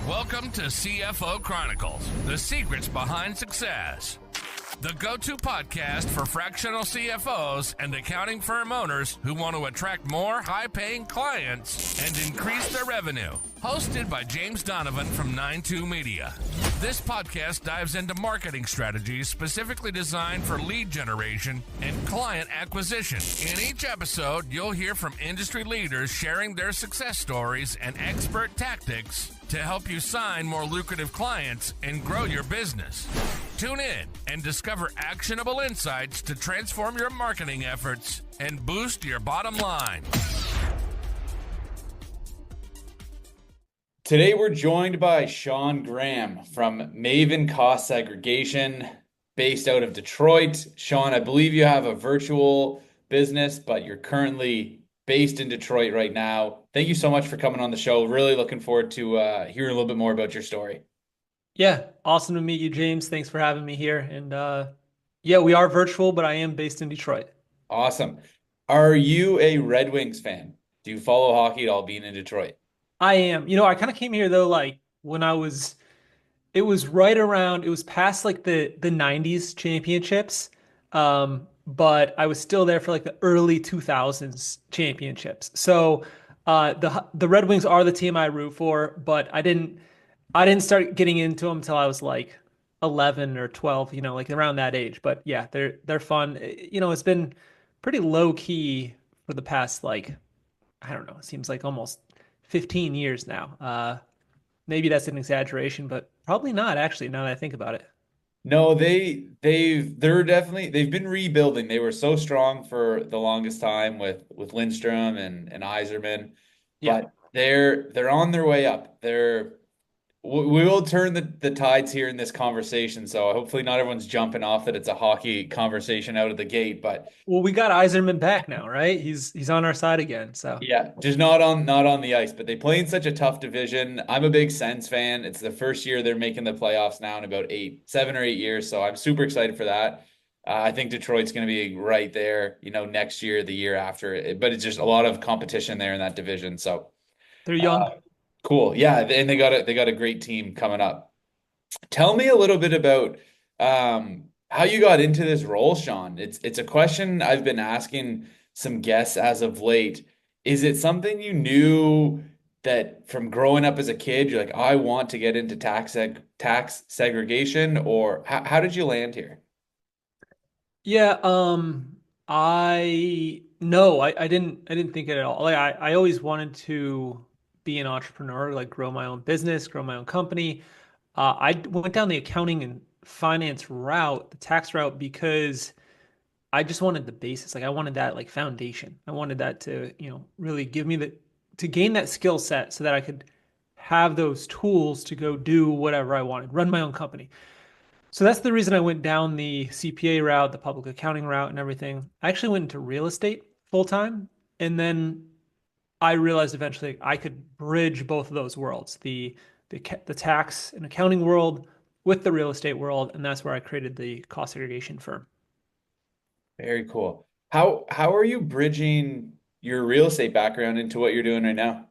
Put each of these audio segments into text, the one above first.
Welcome to CFO Chronicles, the secrets behind success. The go-to podcast for fractional CFOs and accounting firm owners who want to attract more high-paying clients and increase their revenue. Hosted by James Donovan from 92 Media. This podcast dives into marketing strategies specifically designed for lead generation and client acquisition. In each episode, you'll hear from industry leaders sharing their success stories and expert tactics to help you sign more lucrative clients and grow your business. Tune in and discover actionable insights to transform your marketing efforts and boost your bottom line. Today, we're joined by Sean Graham from Maven Cost Segregation, based out of Detroit. Sean, I believe you have a virtual business, but you're currently based in Detroit right now. Thank you so much for coming on the show. Really looking forward to hearing a little bit more about your story. Yeah, awesome to meet you, James. Thanks for having me here. And yeah, we are virtual, but I am based in Detroit. Awesome. Are you a Red Wings fan? Do you follow hockey at all, being in Detroit? I am. I kind of came here though, like when it was right around, it was past like the 90s championships. But I was still there for like the early 2000s championships. So the Red Wings are the team I root for, but I didn't start getting into them until I was like 11 or 12, like around that age. But yeah, they're fun. It's been pretty low key for the past, like, I don't know, it seems like almost 15 years now. Maybe that's an exaggeration, but probably not actually, now that I think about it. No, they've been rebuilding. They were so strong for the longest time with Lindstrom and Yzerman, Yeah. but they're on their way up. We will turn the tides here in this conversation. So hopefully not everyone's jumping off that it's a hockey conversation out of the gate. But Well, we got Yzerman back now, right? He's on our side again. So yeah, just not on the ice. But they play in such a tough division. I'm a big Sens fan. It's the first year they're making the playoffs now in about 7 or 8 years. So I'm super excited for that. I think Detroit's going to be right there, next year, the year after. But it's just a lot of competition there in that division. So they're young. cool. Yeah, and they got a great team coming up. Tell me a little bit about how you got into this role, Sean. It's a question I've been asking some guests as of late. Is it something you knew that from growing up as a kid, you're like, I want to get into tax segregation, or how did you land here? Yeah, I no, I didn't think it at all. Like I always wanted to be an entrepreneur, like grow my own business, grow my own company. I went down the accounting and finance route, the tax route, because I just wanted the basis. Like I wanted that like foundation. I wanted that to, really give me to gain that skill set so that I could have those tools to go do whatever I wanted, run my own company. So that's the reason I went down the CPA route, the public accounting route, and everything. I actually went into real estate full time. And then I realized eventually I could bridge both of those worlds, the tax and accounting world with the real estate world. And that's where I created the cost segregation firm. Very cool. How are you bridging your real estate background into what you're doing right now?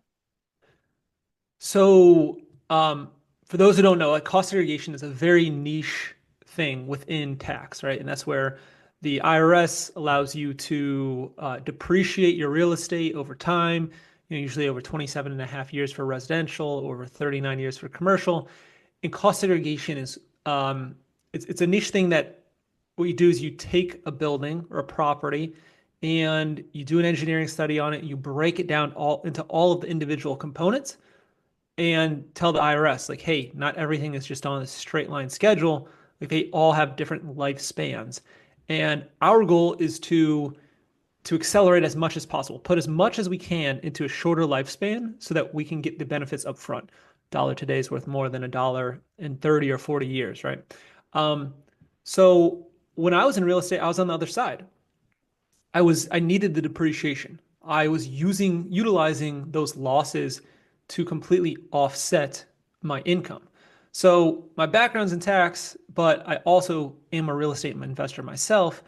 So, for those who don't know, like cost segregation is a very niche thing within tax, right? And that's where the IRS allows you to depreciate your real estate over time, usually over 27 and a half years for residential, over 39 years for commercial. And cost segregation is it's a niche thing that what you do is you take a building or a property and you do an engineering study on it, you break it down into all of the individual components and tell the IRS, like, hey, not everything is just on a straight line schedule. Like they all have different lifespans. And our goal is to accelerate as much as possible, put as much as we can into a shorter lifespan so that we can get the benefits up front. Dollar today is worth more than a dollar in 30 or 40 years, right? So when I was in real estate, I was on the other side. I needed the depreciation. I was utilizing those losses to completely offset my income. So my background's in tax, but I also am a real estate investor myself,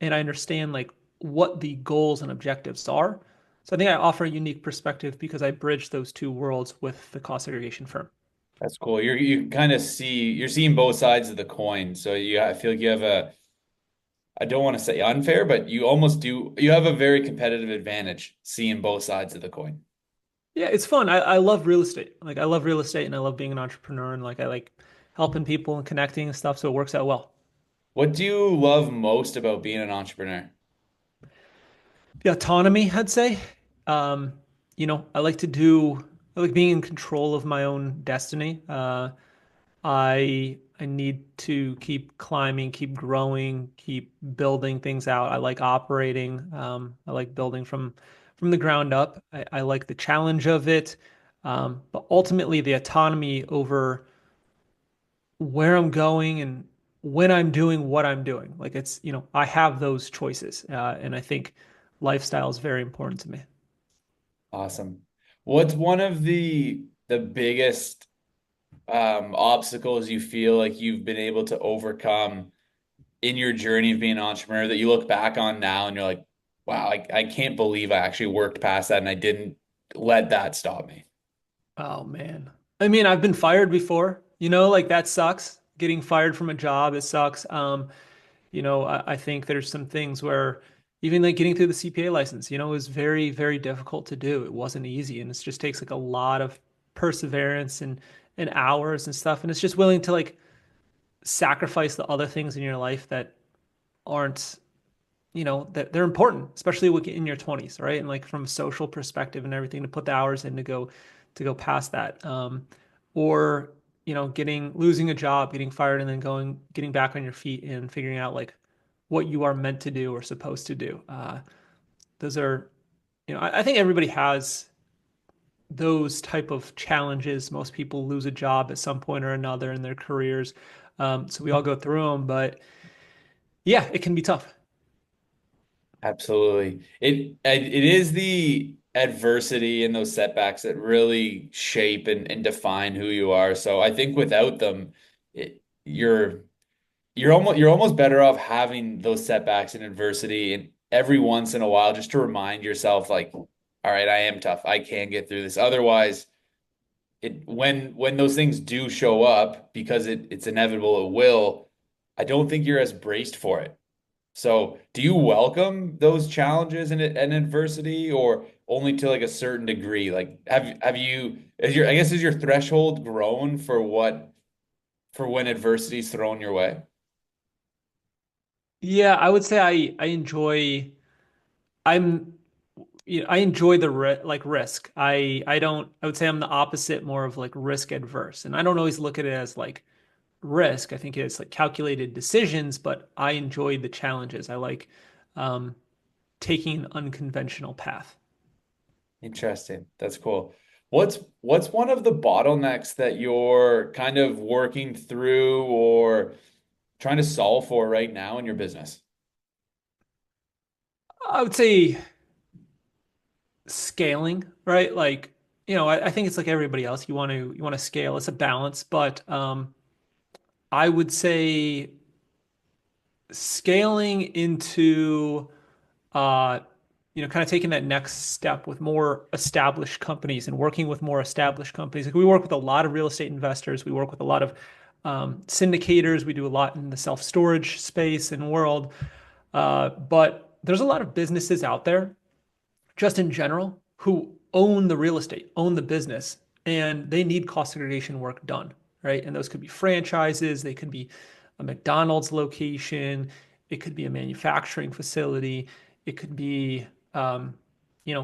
and I understand like what the goals and objectives are. So I think I offer a unique perspective because I bridge those two worlds with the cost segregation firm. That's cool. You kind of you're seeing both sides of the coin. So I feel like you have I don't want to say unfair, but you almost do. You have a very competitive advantage seeing both sides of the coin. Yeah, it's fun. I love real estate. Like I love real estate and I love being an entrepreneur and like I like helping people and connecting and stuff, so it works out well. What do you love most about being an entrepreneur? The autonomy, I'd say. Um, I like I like being in control of my own destiny. I need to keep climbing, keep growing, keep building things out. I like operating. I like building from the ground up. I like the challenge of it, but ultimately the autonomy over where I'm going and when I'm doing what I'm doing. Like I have those choices, and I think lifestyle is very important to me. Awesome. What's one of the biggest obstacles you feel like you've been able to overcome in your journey of being an entrepreneur that you look back on now and you're like, wow, I can't believe I actually worked past that and I didn't let that stop me. Oh man. I mean, I've been fired before, like that sucks. Getting fired from a job, it sucks. I think there's some things where even like getting through the CPA license, is very, very difficult to do. It wasn't easy and it just takes like a lot of perseverance and hours and stuff. And it's just willing to like sacrifice the other things in your life that aren't, that they're important, especially in your 20s, right? And like from a social perspective and everything, to put the hours in to go past that. Or getting losing a job, getting fired, and then getting back on your feet and figuring out like what you are meant to do or supposed to do. Those are, I think everybody has those type of challenges. Most people lose a job at some point or another in their careers. So we all go through them, but yeah, it can be tough. Absolutely. It is the adversity and those setbacks that really shape and define who you are. So I think without them, you're almost better off having those setbacks and adversity and every once in a while just to remind yourself like, all right, I am tough. I can get through this. Otherwise, when those things do show up, because it's inevitable, it will, I don't think you're as braced for it. So, do you welcome those challenges and adversity, or only to like a certain degree? Like, have you is your I guess is your threshold grown for for when adversity is thrown your way? Yeah, I would say I enjoy I'm I enjoy the like risk. I don't I would say I'm the opposite, more of like risk adverse. And I don't always look at it as like risk. I think it's like calculated decisions, but I enjoy the challenges. I like um taking an unconventional path. Interesting. That's cool. What's one of the bottlenecks that you're kind of working through or trying to solve for right now in your business? I would say scaling, right? Like, I think it's like everybody else. You want to scale. It's a balance, but I would say scaling into uh, kind of taking that next step with more established companies and working with more established companies. Like we work with a lot of real estate investors. We work with a lot of syndicators. We do a lot in the self-storage space and world. But there's a lot of businesses out there just in general who own the real estate, own the business, and they need cost segregation work done, right? And those could be franchises, they could be a McDonald's location, it could be a manufacturing facility, it could be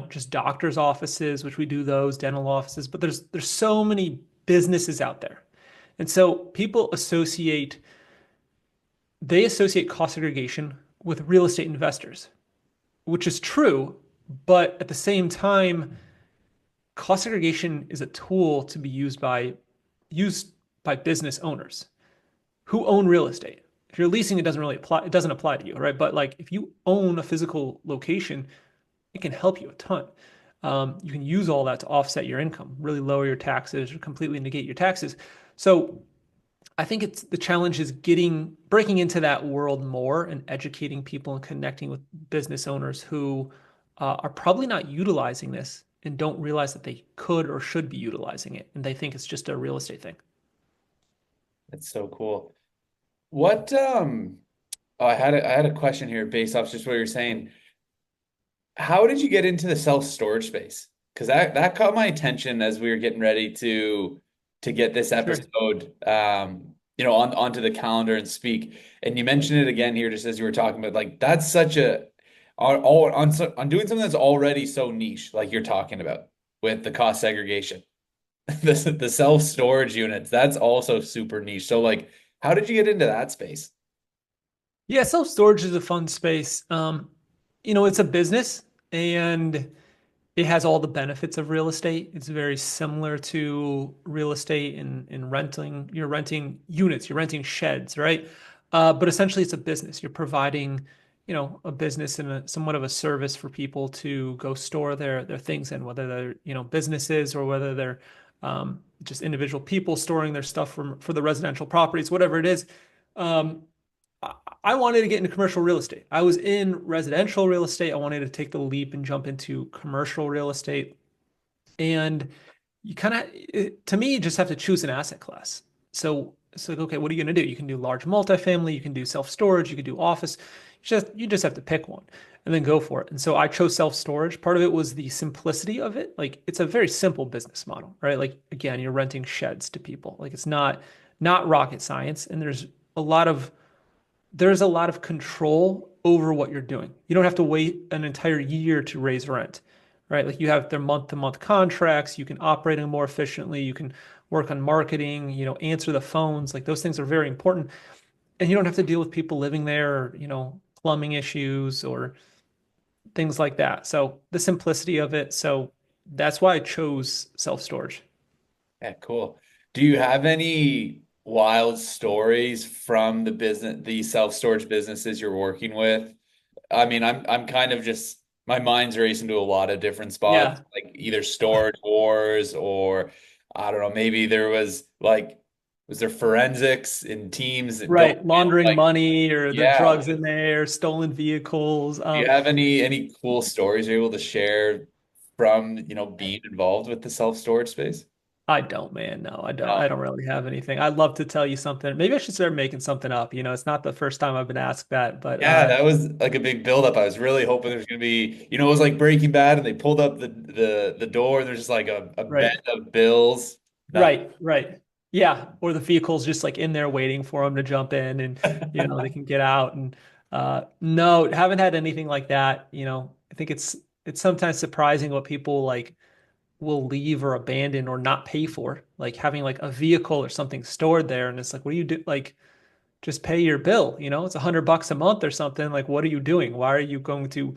just doctors' offices, which we do those, dental offices, but there's so many businesses out there. And so people associate cost segregation with real estate investors, which is true, but at the same time, cost segregation is a tool to be used by business owners who own real estate. If you're leasing, it doesn't really apply. It doesn't apply to you, right? But like if you own a physical location, it can help you a ton. You can use all that to offset your income, really lower your taxes, or completely negate your taxes. So I think it's the challenge is breaking into that world more and educating people and connecting with business owners who are probably not utilizing this and don't realize that they could or should be utilizing it. And they think it's just a real estate thing. That's so cool. What oh, I had a question here based off just what you're saying. How did you get into the self-storage space? Because that caught my attention as we were getting ready to get this Sure. episode onto the calendar and speak. And you mentioned it again here just as you were talking about like that's such a on doing something that's already so niche, like you're talking about with the cost segregation. The self-storage units, that's also super niche. So like how did you get into that space? Yeah, self-storage is a fun space. It's a business and it has all the benefits of real estate. It's very similar to real estate in renting. You're renting units, you're renting sheds, right? But essentially, it's a business. You're providing, a business and somewhat of a service for people to go store their things in, whether they're, businesses or whether they're just individual people storing their stuff for the residential properties, whatever it is. Um, I wanted to get into commercial real estate. I was in residential real estate. I wanted to take the leap and jump into commercial real estate. And you kind of, to me, you just have to choose an asset class. So like, okay, what are you going to do? You can do large multifamily, you can do self-storage, you can do office. You just have to pick one and then go for it. And so I chose self-storage. Part of it was the simplicity of it. Like it's a very simple business model, right? Like again, you're renting sheds to people. Like it's not rocket science. And there's a lot of control over what you're doing. You don't have to wait an entire year to raise rent, right? Like you have their month-to-month contracts. You can operate them more efficiently. You can work on marketing, answer the phones. Like those things are very important. And you don't have to deal with people living there, or, plumbing issues or things like that. So the simplicity of it. So that's why I chose self-storage. Yeah, cool. Do you have any wild stories from the self-storage businesses you're working with? I mean, I'm kind of just my mind's racing to a lot of different spots, Yeah, like either storage wars or I don't know, maybe there was there forensics in teams that going right. in Laundering like money or the yeah. drugs in there, stolen vehicles. Do you have any cool stories you're able to share from, being involved with the self-storage space? I don't, man. No, I don't. No. I don't really have anything. I'd love to tell you something. Maybe I should start making something up. It's not the first time I've been asked that, but Yeah, that was like a big buildup. I was really hoping there's gonna be, it was like Breaking Bad and they pulled up the door and there's just like a bed right, of bills. Nothing. right. Yeah, or the vehicle's just like in there waiting for them to jump in and they can get out and no, haven't had anything like that. I think it's sometimes surprising what people like will leave or abandon or not pay for, like having like a vehicle or something stored there and it's like what do you do? Like just pay your bill, it's $100 a month or something. Like what are you doing? Why are you going to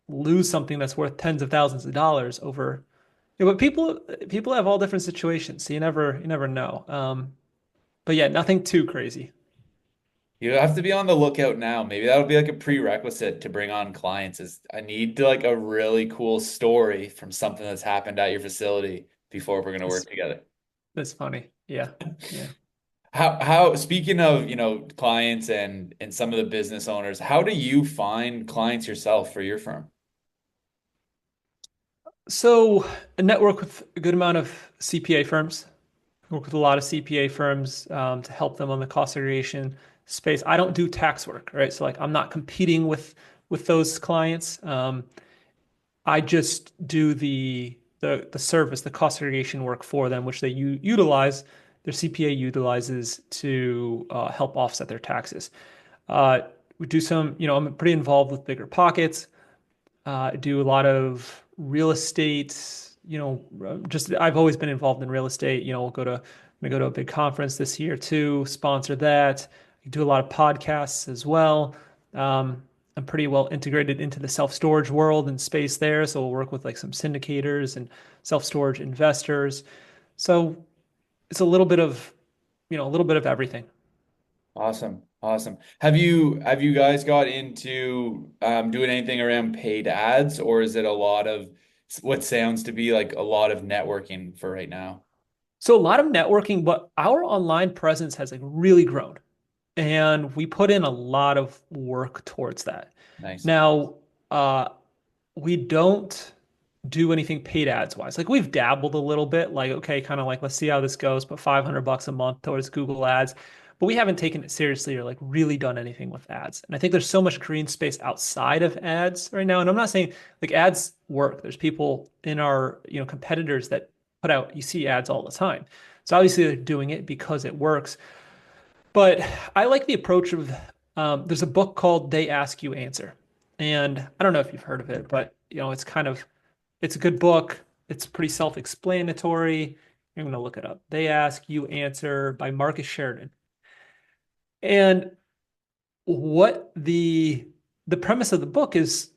lose something that's worth tens of thousands of dollars over. But people have all different situations, so you never know. But yeah, nothing too crazy. You have to be on the lookout now. Maybe that'll be like a prerequisite to bring on clients is I need to like a really cool story from something that's happened at your facility before we're gonna That's, work together. that's funny. Yeah, yeah. How speaking of, clients and some of the business owners, how do you find clients yourself for your firm? So I network with a good amount of CPA firms. I work with a lot of CPA firms to help them on the cost segregation space. I don't do tax work, right? So like I'm not competing with those clients. I just do the service, the cost segregation work for them, which they utilize, their CPA utilizes to help offset their taxes. We do some, I'm pretty involved with bigger pockets. Do a lot of real estate, just I've always been involved in real estate. I'm gonna go to a big conference this year too, sponsor that. I do a lot of podcasts as well. I'm pretty well integrated into the self-storage world and space there. So we'll work with like some syndicators and self-storage investors. So it's a little bit of everything. Awesome. Awesome. Have you guys got into doing anything around paid ads, or is it a lot of what sounds to be like a lot of networking for right now? So a lot of networking, but our online presence has like really grown. And we put in a lot of work towards that. Nice. Now, we don't. do anything paid ads wise. Like we've dabbled a little bit, like, okay, kind of like, let's see how this goes, put $500 a month towards Google ads, but we haven't taken it seriously or like really done anything with ads. And I think there's so much green space outside of ads right now. And I'm not saying like ads work. There's people in our, competitors that put out, you see ads all the time. So obviously they're doing it because it works. But I like the approach of there's a book called They Ask You Answer. And I don't know if you've heard of it, but it's a good book. It's pretty self-explanatory. I'm going to look it up. They Ask You Answer by Marcus Sheridan. And what the premise of the book is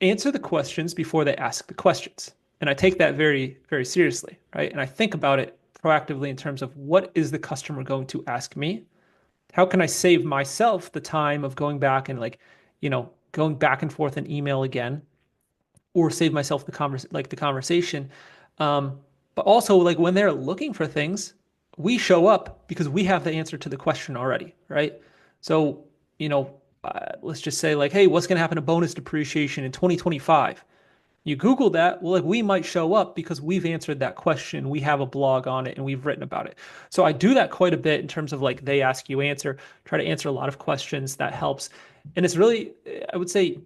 answer the questions before they ask the questions. And I take that very, very seriously, right? And I think about it proactively in terms of what is the customer going to ask me? How can I save myself the time of going back and going back and forth in email again, or save myself the conversation. But also like when they're looking for things, we show up because we have the answer to the question already, right? So, let's just say like, hey, what's going to happen to bonus depreciation in 2025? You Google that, well, like we might show up because we've answered that question. We have a blog on it and we've written about it. So I do that quite a bit in terms of like they ask you answer, try to answer a lot of questions that helps. And it's really, I would say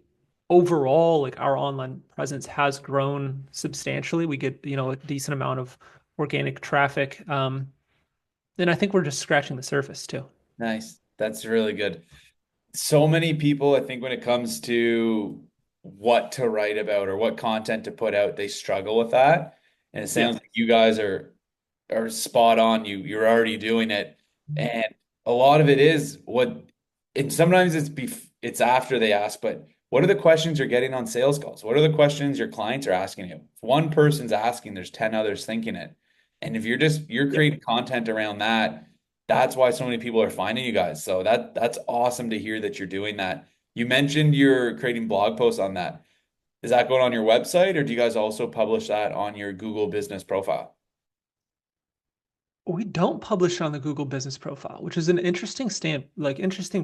overall, like our online presence has grown substantially. We get, a decent amount of organic traffic. And I think we're just scratching the surface too. Nice. That's really good. So many people, I think when it comes to what to write about or what content to put out, they struggle with that. And it Yeah. sounds like you guys are spot on. You're already doing it. And a lot of it is and sometimes it's after they ask, but what are the questions you're getting on sales calls? What are the questions your clients are asking you? If one person's asking, there's 10 others thinking it. And if you're Yep. creating content around that, that's why so many people are finding you guys. So that's awesome to hear that you're doing that. You mentioned you're creating blog posts on that. Is that going on your website, or do you guys also publish that on your Google business profile? We don't publish on the Google business profile, which is an interesting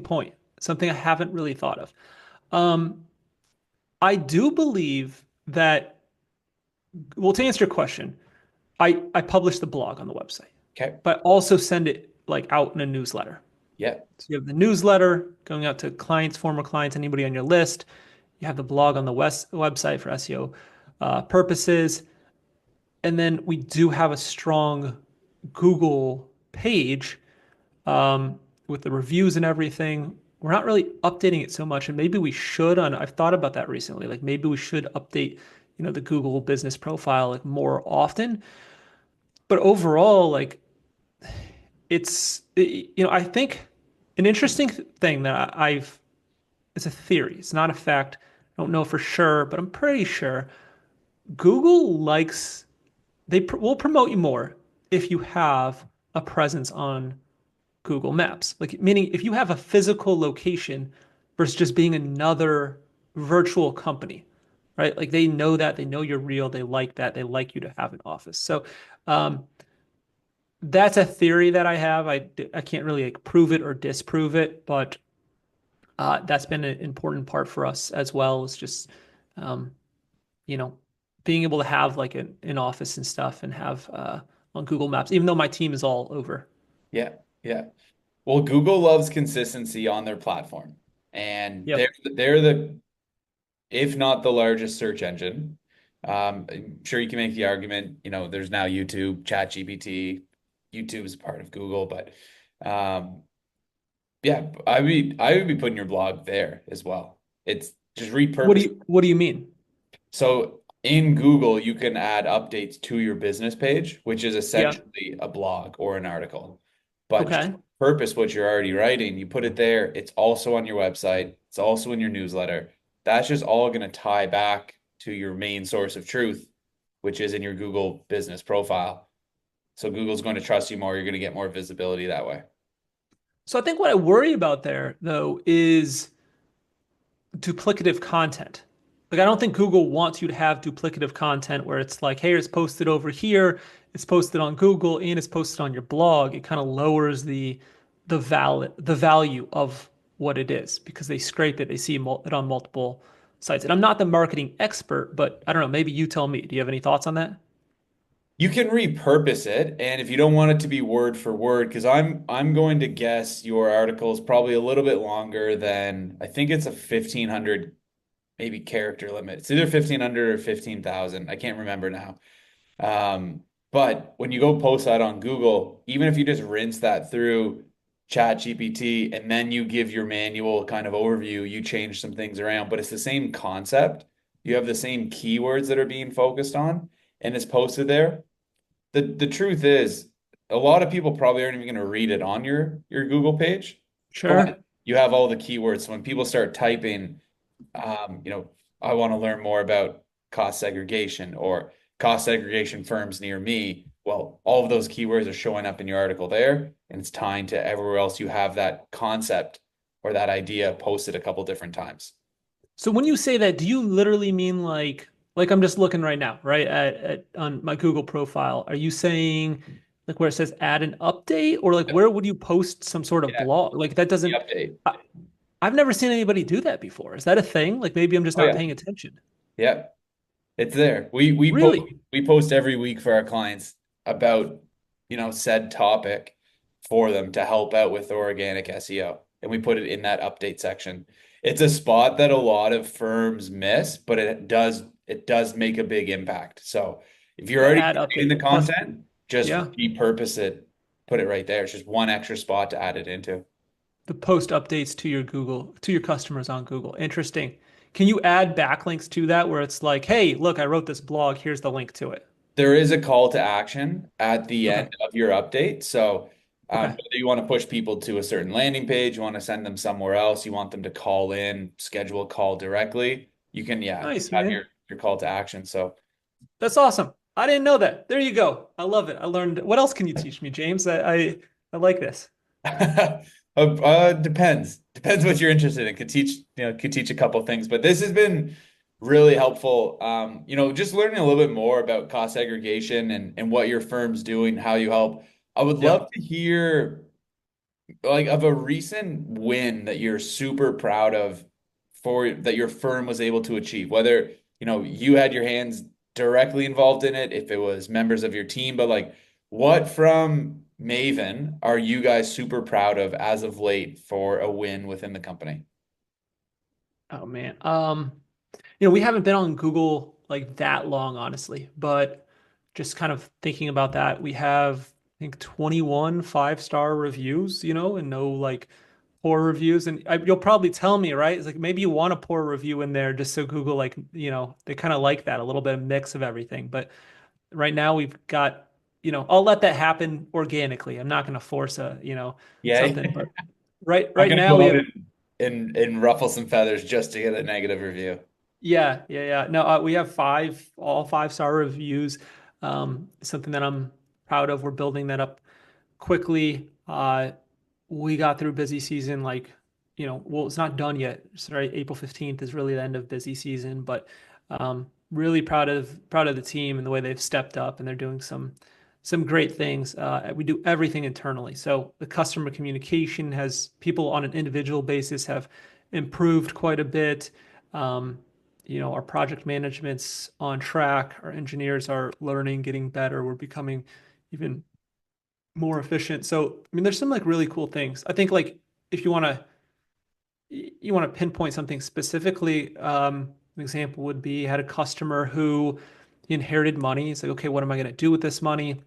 point, something I haven't really thought of. Um, I do believe that, well, to answer your question, I publish the blog on the website, Okay. but also send it like out in a newsletter. Yeah. So you have the newsletter going out to clients, former clients, anybody on your list. You have the blog on the website for SEO purposes. And then we do have a strong Google page with the reviews and everything. We're not really updating it so much, and maybe we should. I've thought about that recently. Like maybe we should update, the Google business profile like more often. But overall, like I think an interesting thing that it's a theory. It's not a fact. I don't know for sure, but I'm pretty sure Google likes will promote you more if you have a presence on Google Maps. Like, meaning if you have a physical location versus just being another virtual company, right? Like they know that, they know you're real, they like that, they like you to have an office. So, um, that's a theory that I have. I can't really like prove it or disprove it, but that's been an important part for us as well. Is just, um, you know, being able to have like an office and stuff and have on Google Maps, even though my team is all over. Yeah. Yeah. Well, Google loves consistency on their platform, and Yep. they're the, if not the largest search engine. I'm sure you can make the argument, there's now YouTube, ChatGPT. YouTube is part of Google, but yeah, I would be putting your blog there as well. It's just repurpose. What do you mean? So in Google, you can add updates to your business page, which is Yeah. essentially a blog or an article. But just Okay. purpose what you're already writing, you put it there. It's also on your website. It's also in your newsletter. That's just all going to tie back to your main source of truth, which is in your Google business profile. So Google's going to trust you more. You're going to get more visibility that way. So I think what I worry about there though is duplicative content. Like I don't think Google wants you to have duplicative content where it's like, hey, it's posted over here, it's posted on Google, and it's posted on your blog. It kind of lowers the value of what it is because they scrape it, they see it on multiple sites. And I'm not the marketing expert, but I don't know, maybe you tell me. Do you have any thoughts on that? You can repurpose it, and if you don't want it to be word for word, because I'm going to guess your article is probably a little bit longer than I think it's a 1,500 maybe character limit. It's either 1,500 or 15,000. I can't remember now. But when you go post that on Google, even if you just rinse that through Chat GPT and then you give your manual kind of overview, you change some things around, but it's the same concept. You have the same keywords that are being focused on, and it's posted there. The truth is, a lot of people probably aren't even going to read it on your Google page, but Sure. you have all the keywords. So when people start typing, I want to learn more about cost segregation or cost segregation firms near me. Well, all of those keywords are showing up in your article there, and it's tying to everywhere else you have that concept or that idea posted a couple different times. So when you say that, do you literally mean like I'm just looking right now, right, at on my Google profile. Are you saying like where it says add an update or like where would you post some sort of Yeah, blog? Like that the doesn't update. I, I've never seen anybody do that before. Is that a thing? Like maybe I'm just Oh not yeah, paying attention. yeah. It's there. Really? We post every week for our clients about, said topic for them to help out with their organic SEO. And we put it in that update section. It's a spot that a lot of firms miss, but it does make a big impact. So if you're The already ad creating the update plus content, just yeah, repurpose it, put it right there. It's just one extra spot to add it into. the post updates to your Google to your customers on Google. Interesting. Can you add backlinks to that where it's like, hey, look, I wrote this blog, here's the link to it. There is a call to action at the Okay. end of your update. So, Okay. whether you want to push people to a certain landing page, you want to send them somewhere else, you want them to call in, schedule a call directly, you can, yeah, Nice, have man. your call to action. So, That's awesome. I didn't know that. There you go. I love it. I learned. What else can you teach me, James? I like this. depends what you're interested in. Could teach a couple things, but this has been really helpful. Just learning a little bit more about cost segregation and what your firm's doing, how you help. I would Yeah. love to hear like of a recent win that you're super proud of for that your firm was able to achieve, whether you had your hands directly involved in it, if it was members of your team, but like what from Maven are you guys super proud of as of late for a win within the company? Oh man. We haven't been on Google like that long, honestly, but just kind of thinking about that, we have, I think, 21 five-star reviews, and no like poor reviews. And you'll probably tell me, right? It's like maybe you want a poor review in there just so Google, like, they kind of like that, a little bit of mix of everything. But right now we've got, I'll let that happen organically. I'm not going to force Yeah, something, but right I'm right gonna now go we out have. and ruffle some feathers just to get a negative review. Yeah, yeah, yeah. No, we have all five-star reviews. Something that I'm proud of. We're building that up quickly. We got through busy season, like, well, it's not done yet. Sorry, April 15th is really the end of busy season, but really proud of the team and the way they've stepped up and they're doing some great things. We do everything internally. So the customer communication has people on an individual basis have improved quite a bit. Um, our project management's on track. Our engineers are learning, getting better. We're becoming even more efficient. So, I mean, there's some like really cool things. I think like if you want to pinpoint something specifically, an example would be had a customer who he inherited money. He's like, okay, what am I going to do with this money?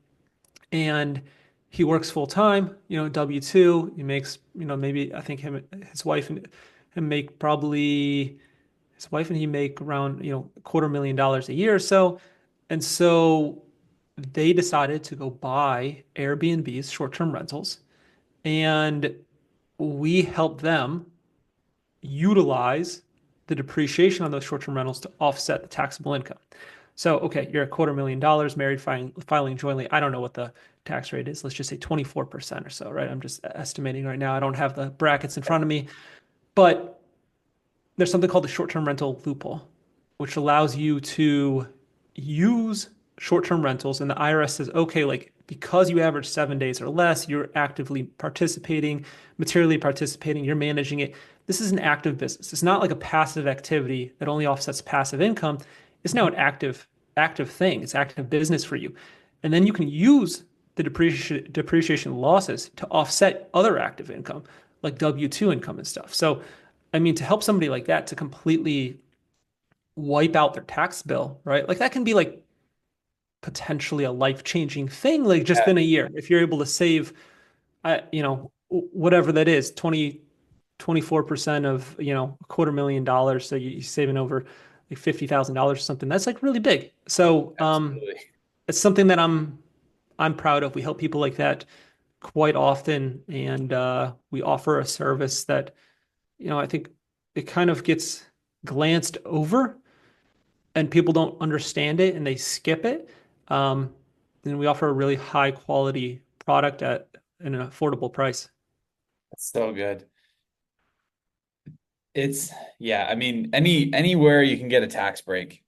And he works full time, W-2. He makes, maybe I think his wife and him make probably his wife and he make around, $250,000 a year or so. And so they decided to go buy Airbnbs, short-term rentals, and we help them utilize the depreciation on those short-term rentals to offset the taxable income. So, okay, you're $250,000 married, filing jointly. I don't know what the tax rate is. Let's just say 24% or so, right? I'm just estimating right now. I don't have the brackets in front of me, but there's something called the short-term rental loophole, which allows you to use short-term rentals. And the IRS says, okay, like because you average 7 days or less, you're actively participating, materially participating, you're managing it. this is an active business. It's not like a passive activity that only offsets passive income. It's now an active thing. It's active business for you. And then you can use the depreciation losses to offset other active income, like W-2 income and stuff. So, I mean, to help somebody like that to completely wipe out their tax bill, right? Like that can be like potentially a life-changing thing, like just Yeah, in a year. If you're able to save, whatever that is, 24% of, $250,000. So you're saving over like $50,000 or something. That's like really big. So, absolutely. it's something that I'm proud of. We help people like that quite often, and we offer a service that, I think it kind of gets glanced over and people don't understand it and they skip it. Um, and we offer a really high quality product at an affordable price. That's so good. It's yeah, I mean, anywhere you can get a tax break.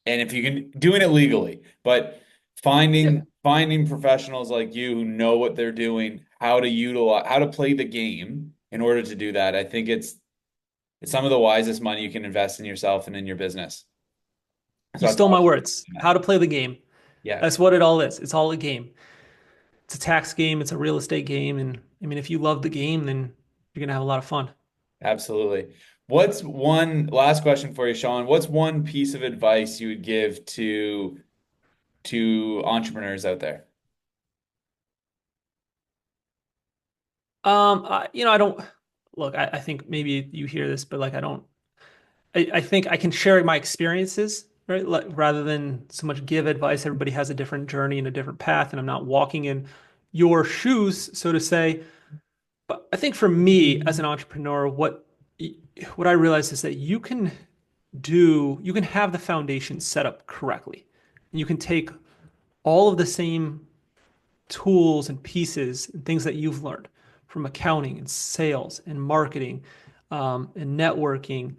And if you can doing it legally, but Yeah. finding professionals like you who know what they're doing, how to play the game in order to do that, I think it's some of the wisest money you can invest in yourself and in your business. So You that's stole my awesome. words. How to play the game. Yeah, That's what it all is. It's all a game. It's a tax game, it's a real estate game. And I mean, if you love the game, then you're gonna have a lot of fun. absolutely. What's one last question for you, Sean? What's one piece of advice you would give to entrepreneurs out there? I don't look, I think maybe you hear this, but like I think I can share my experiences, right? Like, rather than so much give advice. Everybody has a different journey and a different path, and I'm not walking in your shoes, so to say. But I think for me as an entrepreneur, what I realized is that you can have the foundation set up correctly. And you can take all of the same tools and pieces and things that you've learned from accounting and sales and marketing, and networking,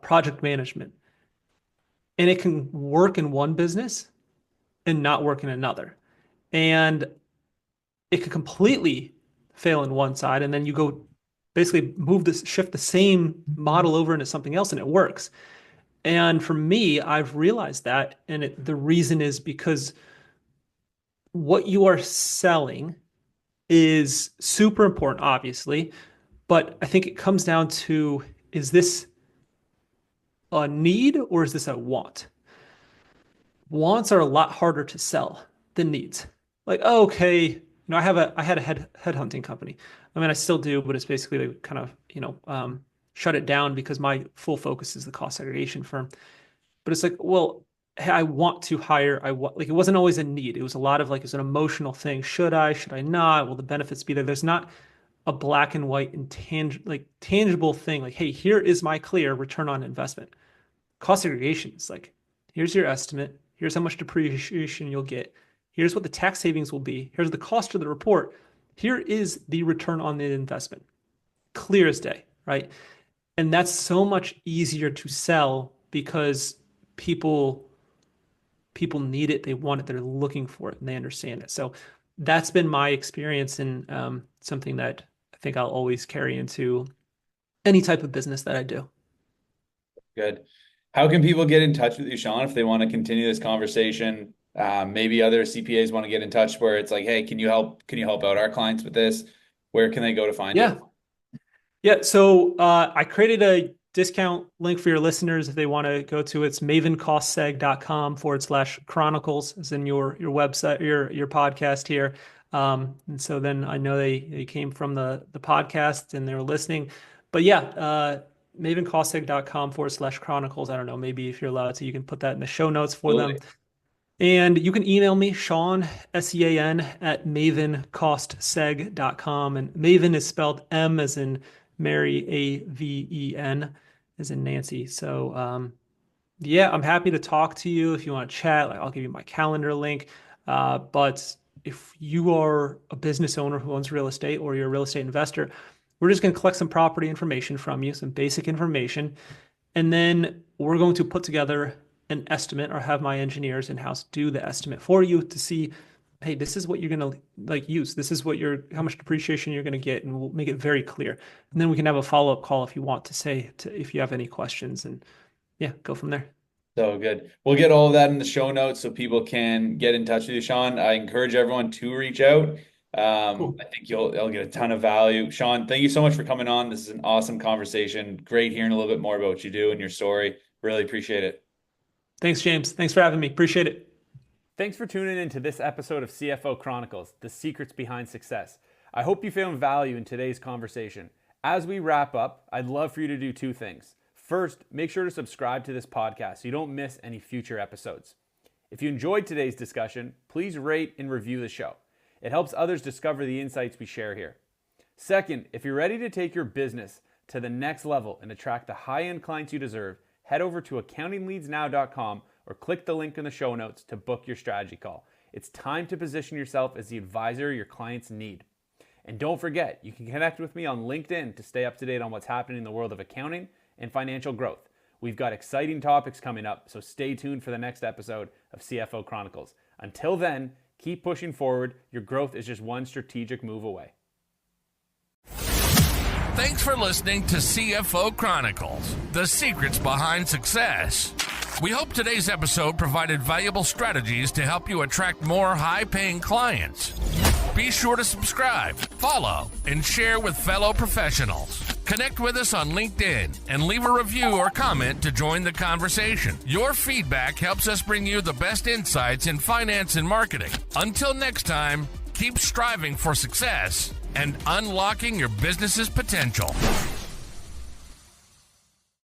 project management, and it can work in one business and not work in another. And it could completely fail in one side, and then you go basically shift the same model over into something else and it works. And for me, I've realized that, and the reason is because what you are selling is super important, obviously, but I think it comes down to, is this a need or is this a want? Wants are a lot harder to sell than needs. Like, oh, okay, I had a headhunting company. I mean, I still do, but it's basically kind of, shut it down because my full focus is the cost segregation firm. But it's like, well, hey, I want to hire. I want, like, it wasn't always a need. It was a lot of like, it's an emotional thing. Should I not? Will the benefits be there? There's not a black and white and tangible thing. Like, hey, here is my clear return on investment. Cost segregation is like, here's your estimate. Here's how much depreciation you'll get. Here's what the tax savings will be. Here's the cost of the report. Here is the return on the investment. Clear as day, right? And that's so much easier to sell because people people need it, they want it, they're looking for it, and they understand it. So that's been my experience, and something that I think I'll always carry into any type of business that I do. Good. How can people get in touch with you, Sean, if they want to continue this conversation? Maybe other CPAs want to get in touch where it's like, hey, can you help out our clients with this? Where can they go to find you? Yeah. Yeah. So I created a discount link for your listeners if they want to go to. It's mavencostseg.com/chronicles, as in your website, your podcast here. And so then I know they came from the podcast and they were listening. But yeah, mavencostseg.com/chronicles. I don't know, maybe if you're allowed to, you can put that in the show notes for them. Absolutely. And you can email me, Sean, Sean, at mavencostseg.com. And Maven is spelled M as in Mary, Aven, as in Nancy. So, yeah, I'm happy to talk to you if you want to chat. Like, I'll give you my calendar link. But if you are a business owner who owns real estate or you're a real estate investor, we're just going to collect some property information from you, some basic information. And then we're going to put together an estimate or have my engineers in-house do the estimate for you to see hey, this is what you're going to like use. This is how much depreciation you're going to get, and we'll make it very clear. And then we can have a follow-up call if you want if you have any questions, and yeah, go from there. So good. We'll get all of that in the show notes so people can get in touch with you, Sean. I encourage everyone to reach out. Cool. I think you'll get a ton of value. Sean, thank you so much for coming on. This is an awesome conversation. Great hearing a little bit more about what you do and your story. Really appreciate it. Thanks, James. Thanks for having me. Appreciate it. Thanks for tuning in to this episode of CFO Chronicles, the secrets behind success. I hope you found value in today's conversation. As we wrap up, I'd love for you to do two things. First, make sure to subscribe to this podcast so you don't miss any future episodes. If you enjoyed today's discussion, please rate and review the show. It helps others discover the insights we share here. Second, if you're ready to take your business to the next level and attract the high-end clients you deserve, head over to accountingleadsnow.com or click the link in the show notes to book your strategy call. It's time to position yourself as the advisor your clients need. And don't forget, you can connect with me on LinkedIn to stay up to date on what's happening in the world of accounting and financial growth. We've got exciting topics coming up, so stay tuned for the next episode of CFO Chronicles. Until then, keep pushing forward. Your growth is just one strategic move away. Thanks for listening to CFO Chronicles, the secrets behind success. We hope today's episode provided valuable strategies to help you attract more high-paying clients. Be sure to subscribe, follow, and share with fellow professionals. Connect with us on LinkedIn and leave a review or comment to join the conversation. Your feedback helps us bring you the best insights in finance and marketing. Until next time, keep striving for success and unlocking your business's potential.